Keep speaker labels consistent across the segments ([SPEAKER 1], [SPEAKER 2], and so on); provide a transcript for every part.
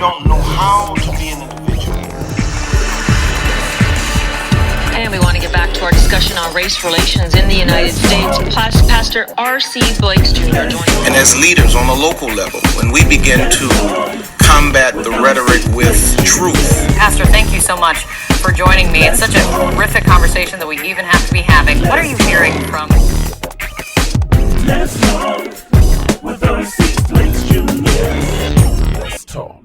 [SPEAKER 1] don't know how to be an individual.
[SPEAKER 2] And we want to get back to our discussion on race relations in the United States. Pastor R.C. Blakes Jr. joining us.
[SPEAKER 1] And as leaders on a local level, when we begin to combat the rhetoric with truth.
[SPEAKER 3] Pastor, thank you so much for joining me. It's such a horrific conversation that we even have to be having. What are you hearing from?
[SPEAKER 4] Let's talk with R.C. Blakes Jr. Let's talk.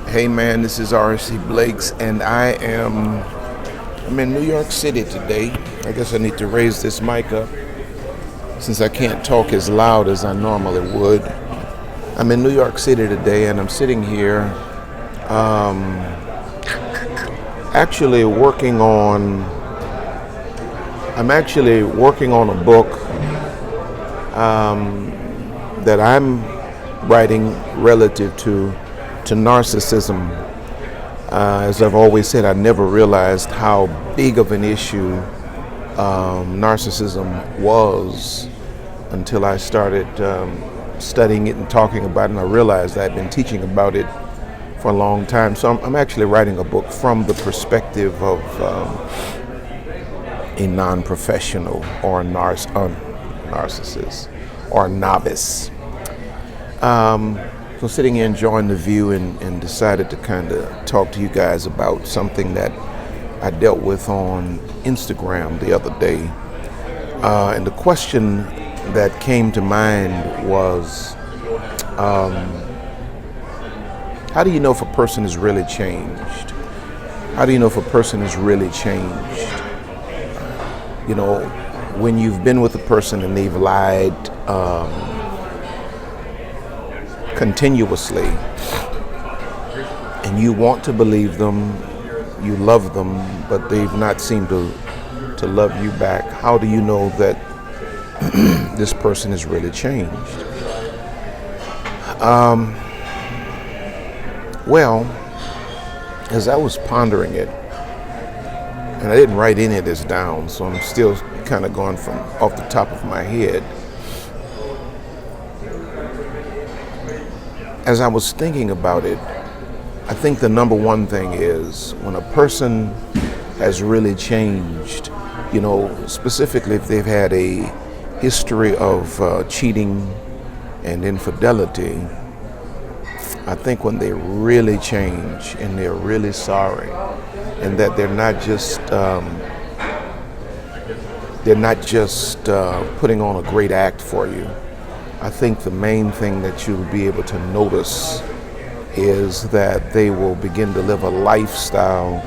[SPEAKER 5] Hey man, this is R.C. Blakes, and I'm in New York City today. I guess I need to raise this mic up since I can't talk as loud as I normally would. I'm in New York City today, and I'm sitting here actually working on a book that I'm writing relative to narcissism. As I've always said, I never realized how big of an issue narcissism was until I started studying it and talking about it, and I realized I'd been teaching about it for a long time. So I'm actually writing a book from the perspective of a non-professional or a narcissist or a novice. So sitting here enjoying the view and decided to kind of talk to you guys about something that I dealt with on Instagram the other day. And the question that came to mind was, how do you know if a person is really changed? How do you know if a person is really changed? You know, when you've been with a person and they've lied continuously, and you want to believe them, you love them, but they've not seemed to love you back, how do you know that this person is really changed? Well, as I was pondering it, and I didn't write any of this down, so I'm still kind of going from off the top of my head. As I was thinking about it, I think the number one thing is when a person has really changed, you know, specifically if they've had a history of cheating and infidelity, I think when they really change and they're really sorry, and that they're not just putting on a great act for you. I think the main thing that you'll be able to notice is that they will begin to live a lifestyle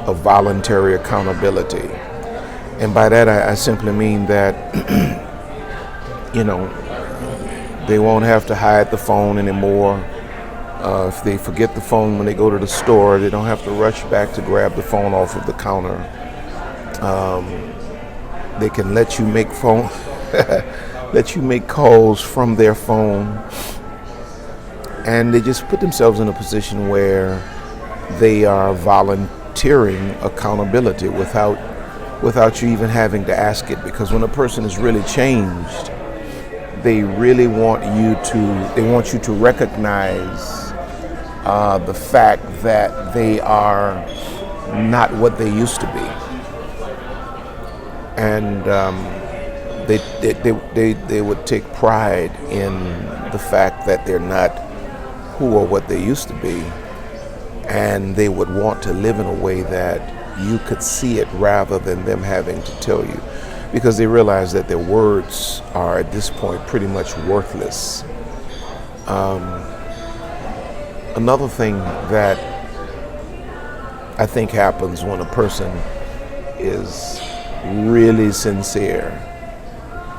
[SPEAKER 5] of voluntary accountability. And by that, I simply mean that, you know, they won't have to hide the phone anymore. If they forget the phone when they go to the store, they don't have to rush back to grab the phone off of the counter. They can let you make calls from their phone, and they just put themselves in a position where they are volunteering accountability without you even having to ask it. Because when a person is really changed, they really want you to recognize the fact that they are not what they used to be, and they would take pride in the fact that they're not who or what they used to be, and they would want to live in a way that you could see it rather than them having to tell you, because they realize that their words are at this point pretty much worthless. Another thing that I think happens when a person is really sincere,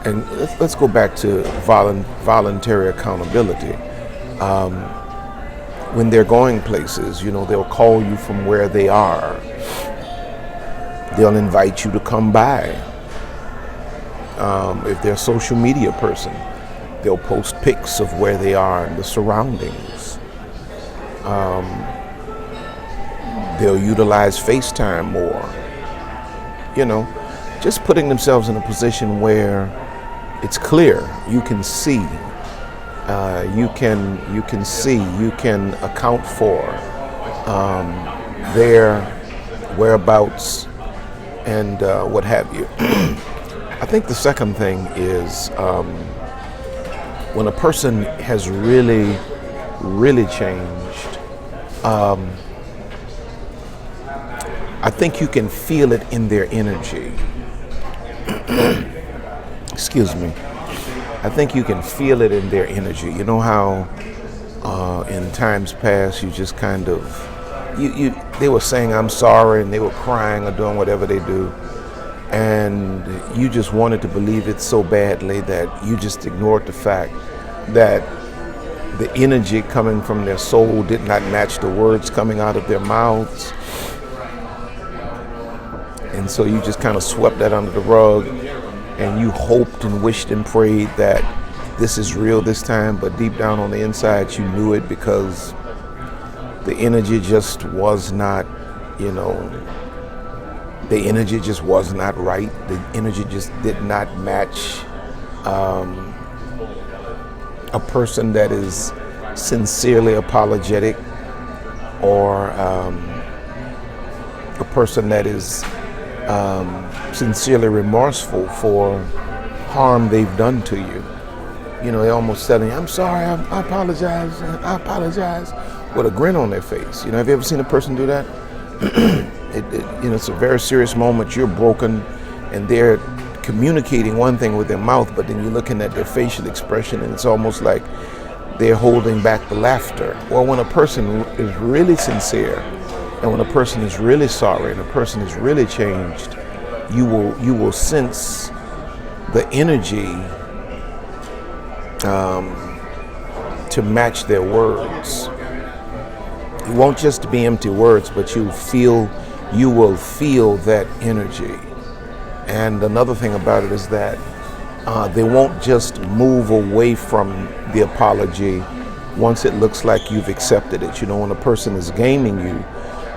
[SPEAKER 5] and let's go back to voluntary accountability. When they're going places, you know, they'll call you from where they are. They'll invite you to come by. If they're a social media person, they'll post pics of where they are and the surroundings. They'll utilize FaceTime more. You know, just putting themselves in a position where it's clear, you can see you can see, you can account for their whereabouts and what have you. I think the second thing is when a person has really, really changed, I think you can feel it in their energy. Excuse me. I think you can feel it in their energy. You know how in times past you just kind of, they were saying I'm sorry and they were crying or doing whatever they do, and you just wanted to believe it so badly that you just ignored the fact that the energy coming from their soul did not match the words coming out of their mouths. And so you just kind of swept that under the rug, and you hoped and wished and prayed that this is real this time, but deep down on the inside you knew it, because the energy just was not, the energy just was not right. The energy just did not match a person that is sincerely apologetic, or a person that is sincerely remorseful for harm they've done to you. They're almost telling you, I'm sorry, I apologize, with a grin on their face. Have you ever seen a person do that? It's a very serious moment. You're broken, and they're communicating one thing with their mouth, but then you're looking at their facial expression, and it's almost like they're holding back the laughter. Or when a person is really sincere, and when a person is really sorry, and a person is really changed, you will sense the energy to match their words. It won't just be empty words, but you will feel that energy. And another thing about it is that they won't just move away from the apology once it looks like you've accepted it. When a person is gaming you,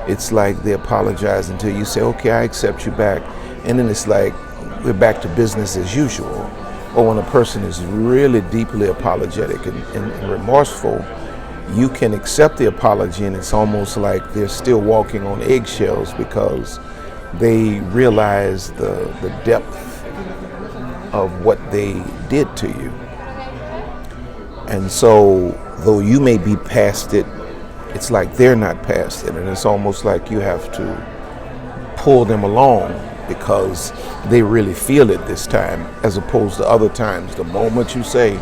[SPEAKER 5] it's like they apologize until you say, okay, I accept you back. And then it's like we're back to business as usual. Or when a person is really deeply apologetic and remorseful, you can accept the apology, and it's almost like they're still walking on eggshells, because they realize the depth of what they did to you. And so, though you may be past it, it's like they're not past it, and it's almost like you have to pull them along, because they really feel it this time, as opposed to other times. The moment you say,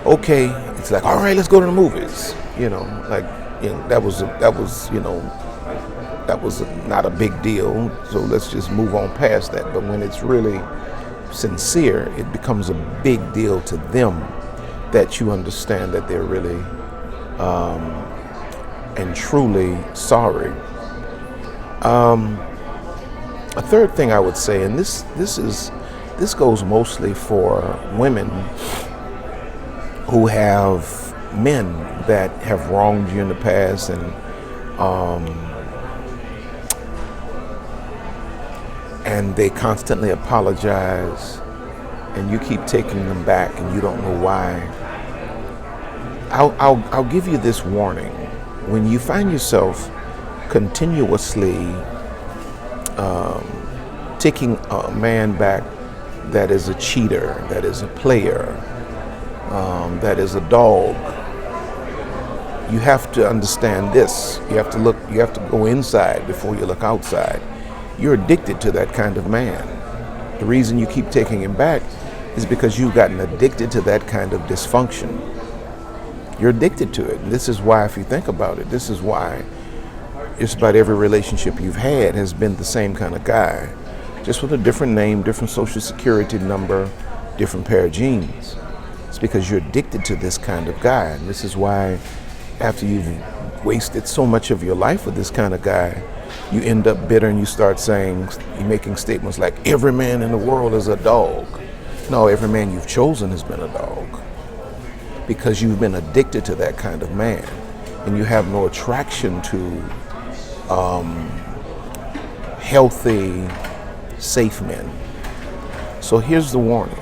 [SPEAKER 5] okay, it's like, all right, let's go to the movies. That was not a big deal, so let's just move on past that. But when it's really sincere, it becomes a big deal to them that you understand that they're really and truly sorry. A third thing I would say, and this goes mostly for women who have men that have wronged you in the past, and they constantly apologize, and you keep taking them back, and you don't know why. I'll give you this warning. When you find yourself continuously taking a man back that is a cheater, that is a player, that is a dog, you have to understand this. You have to go inside before you look outside. You're addicted to that kind of man. The reason you keep taking him back is because you've gotten addicted to that kind of dysfunction. You're addicted to it. And this is why, if you think about it, this is why just about every relationship you've had has been the same kind of guy, just with a different name, different social security number, different pair of jeans. It's because you're addicted to this kind of guy. And this is why, after you've wasted so much of your life with this kind of guy, you end up bitter, and you start saying, you're making statements like, every man in the world is a dog. No, every man you've chosen has been a dog, because you've been addicted to that kind of man, and you have no attraction to healthy, safe men. So here's the warning.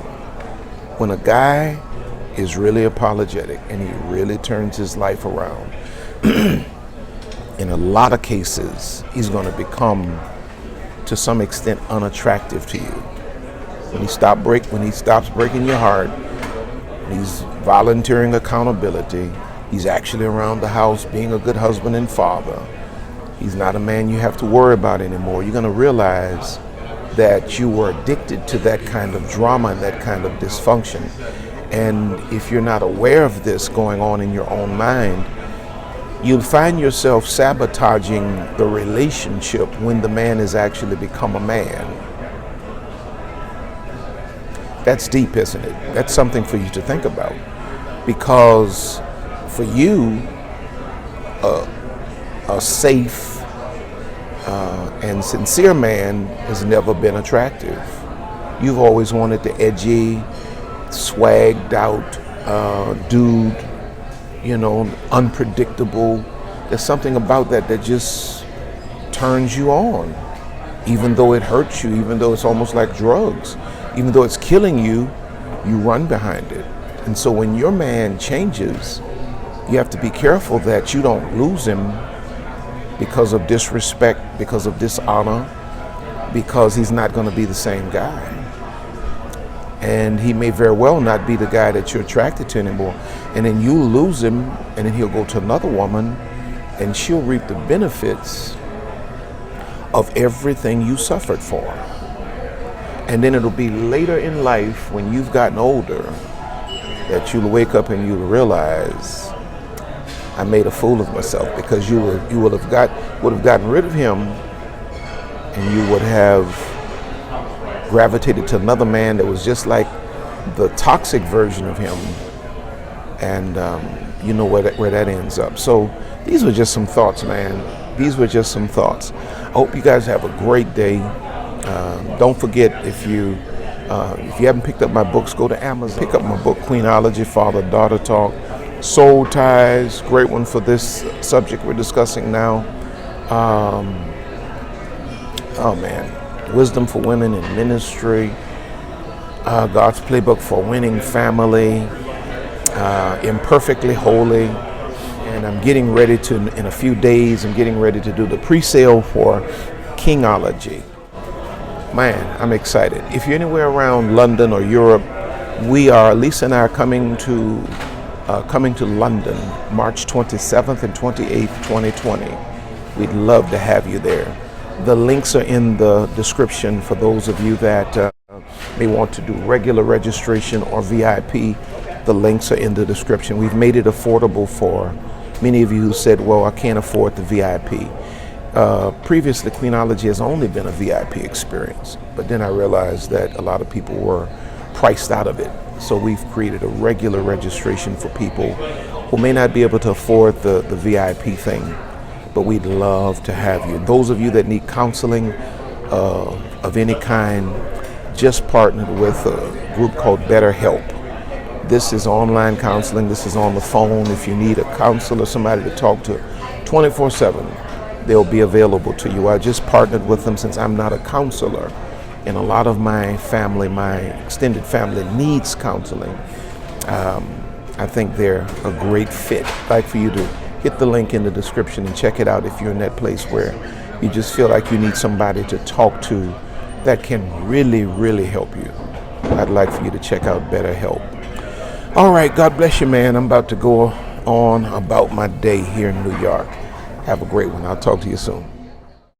[SPEAKER 5] When a guy is really apologetic and he really turns his life around, in a lot of cases, he's going to become, to some extent, unattractive to you. When he stops breaking your heart, he's volunteering accountability. He's actually around the house being a good husband and father. He's not a man you have to worry about anymore. You're going to realize that you were addicted to that kind of drama and that kind of dysfunction. And if you're not aware of this going on in your own mind, you'll find yourself sabotaging the relationship when the man has actually become a man. That's deep, isn't it? That's something for you to think about. Because for you, a safe and sincere man has never been attractive. You've always wanted the edgy, swagged out dude, unpredictable. There's something about that just turns you on, even though it hurts you, even though it's almost like drugs, even though it's killing you, you run behind it. And so when your man changes, you have to be careful that you don't lose him because of disrespect, because of dishonor, because he's not going to be the same guy. And he may very well not be the guy that you're attracted to anymore. And then you lose him, and then he'll go to another woman, and she'll reap the benefits of everything you suffered for. And then it'll be later in life, when you've gotten older, that you'll wake up and you'll realize, I made a fool of myself, because you would have gotten rid of him, and you would have gravitated to another man that was just like the toxic version of him, and you know where that ends up. So these were just some thoughts, man. These were just some thoughts. I hope you guys have a great day. Don't forget, if you haven't picked up my books, go to Amazon. Pick up my book, Queenology, Father-Daughter Talk. Soul Ties, great one for this subject we're discussing now. Wisdom for Women in Ministry, God's Playbook for Winning Family, Imperfectly Holy, and I'm getting ready to, in a few days, I'm getting ready to do the pre-sale for Kingology. Man, I'm excited. If you're anywhere around London or Europe, Lisa and I are coming to London, March 27th and 28th, 2020. We'd love to have you there. The links are in the description for those of you that may want to do regular registration or VIP. The links are in the description. We've made it affordable for many of you who said, well, I can't afford the VIP. Previously, Queenology has only been a VIP experience, but then I realized that a lot of people were priced out of it. So we've created a regular registration for people who may not be able to afford the VIP thing, but we'd love to have you. Those of you that need counseling of any kind, just partnered with a group called BetterHelp. This is online counseling. This is on the phone. If you need a counselor, somebody to talk to 24/7, they'll be available to you. I just partnered with them since I'm not a counselor. And a lot of my family, my extended family, needs counseling. I think they're a great fit. I'd like for you to hit the link in the description and check it out if you're in that place where you just feel like you need somebody to talk to that can really, really help you. I'd like for you to check out BetterHelp. All right, God bless you, man. I'm about to go on about my day here in New York. Have a great one. I'll talk to you soon.